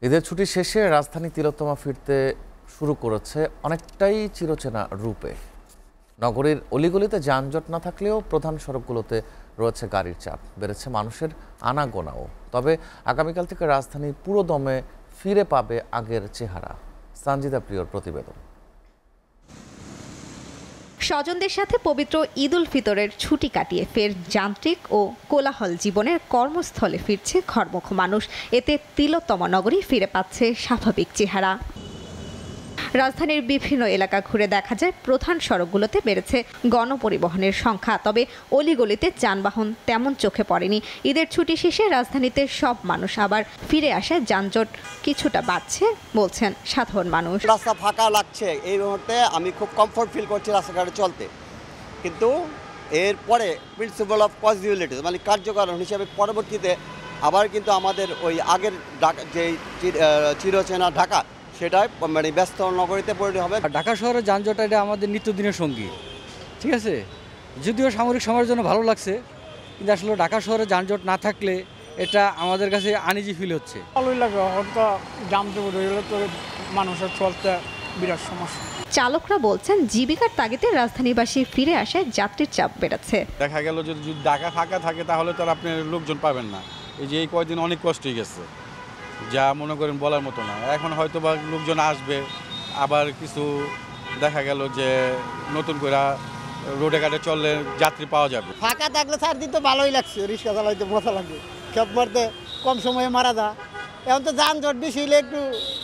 ঈদের ছুটি শেষে রাজধানী তিলোত্তমা ফিরতে শুরু করেছে অনেকটাই চিরচেনা রূপে। নগরীর অলিগলিতে যানজট না থাকলেও প্রধান সড়কগুলোতে রয়েছে গাড়ির চাপ, বেড়েছে মানুষের আনাগোনাও। তবে আগামীকাল থেকে রাজধানী পুরো দমে ফিরে পাবে আগের চেহারা। সানজিদা প্রিয়র প্রতিবেদন। স্বজনদের সাথে পবিত্র ঈদ উল ফিতরের ছুটি কাটিয়ে ফের যান্ত্রিক ও কোলাহল জীবনের কর্মস্থলে ফিরছে ঘরমুখ মানুষ। এতে তিলোত্তমা নগরী ফিরে পাচ্ছে স্বাভাবিক চেহারা। রাজধানীর বিভিন্ন এলাকা ঘুরে দেখা যায় প্রধান সড়কগুলোতে বেড়েছে গণপরিবহনের সংখ্যা, তবে অলিগলিতে যানবাহন তেমন চোখে পড়েনি। ঈদের ছুটি শেষে রাজধানীতে সব মানুষ আবার ফিরে আসে, যানজট কিছুটা বাড়ছে বলছেন সাধারণ মানুষ। রাস্তা ফাঁকা লাগছে, এই মুহূর্তে আমি খুব কমফোর্ট ফিল করছি রাস্তাঘাটে চলতে, কিন্তু এরপরে প্রিন্সিপাল অফ পসিবিলিটিস মানে কার্যকারণ হিসেবে পরবর্তীতে আবার কিন্তু আমাদের ওই আগের যে চিরচেনা ঢাকা সেটাই মানে ব্যস্ত নগরীতে পরিণত হবে। ঢাকা শহরের যানজট এটা আমাদের নিত্যদিনের সঙ্গী, ঠিক আছে। যদিও সামরিক সময়ের জন্য ভালো লাগছে, কিন্তু আসলে ঢাকা শহরে যানজট না থাকলে এটা আমাদের কাছে আনইজি ফিল হচ্ছে। ভালোই লাগে, হয়তো যানজট হইলে তো মানুষের চলতে বিরাট সমস্যা। চালকরা বলছেন জীবিকার তাগিদে রাজধানীবাসী ফিরে আসায় যাত্রীর চাপ বেড়েছে। দেখা গেল যদি ঢাকা ফাঁকা থাকে তাহলে তো আপনি লোকজন পাবেন না। এই কয়দিন অনেক কষ্ট হয়ে গেছে, যা মনে করেন বলার মতো না। এখন হয়তো বা লোকজন আসবে, আবার কিছু দেখা গেল যে নতুন করে রোডে ঘাটে চললে যাত্রী পাওয়া যাবে। ফাঁকা থাকলে চার দিন তো ভালোই লাগছে, রিক্সা চালাইতে মজা লাগে, খেপ মারতে কম সময়ে মারা যায়। এখন তো যানজট বেশি হলে একটু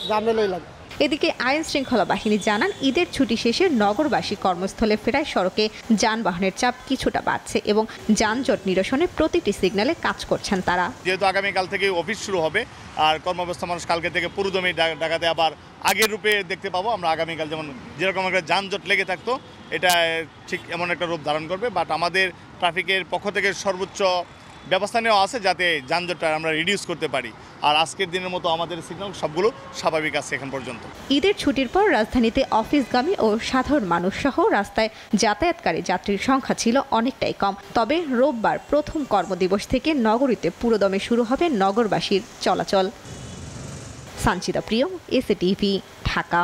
ঝামেলাই লাগে। এদিকে আইন শৃঙ্খলা বাহিনী জানান, ঈদের ছুটি শেষে নগরবাসী কর্মস্থলে ফেরায় সড়কে যানবাহনের চাপ কিছুটা বাড়ছে এবং যানজট নিরসনে প্রতিটি সিগন্যালে কাজ করছেন তারা। যেহেতু আগামীকাল থেকে অফিস শুরু হবে আর কর্মব্যস্ত মানুষ কালকে থেকে পুরোদমে ঢাকাতে আবার আগের রূপে দেখতে পাবো আমরা। আগামীকাল যেরকম একটা যানজট লেগে থাকতো, এটা ঠিক এমন একটা রূপ ধারণ করবে। বাট আমাদের ট্রাফিকের পক্ষ থেকে সর্বোচ্চ ব্যবস্থা নেওয়া আছে যাতে যানজটটা আমরা রিডিউস করতে পারি। আর আজকের দিনের মতো আমাদের সিগন্যাল সবগুলো স্বাভাবিক আছে এখন পর্যন্ত। ঈদের ছুটির পর রাজধানীতে অফিসগামী ও সাধারণ মানুষ সহ রাস্তায় যাতায়াতকারী যাত্রীর সংখ্যা ছিল অনেকটাই কম। তবে রোববার প্রথম কর্মদিবস থেকে নগরীতে পুরোদমে শুরু হবে নগরবাসীর চলাচল। সানজিদা প্রিয়, এসএটিভি, ঢাকা।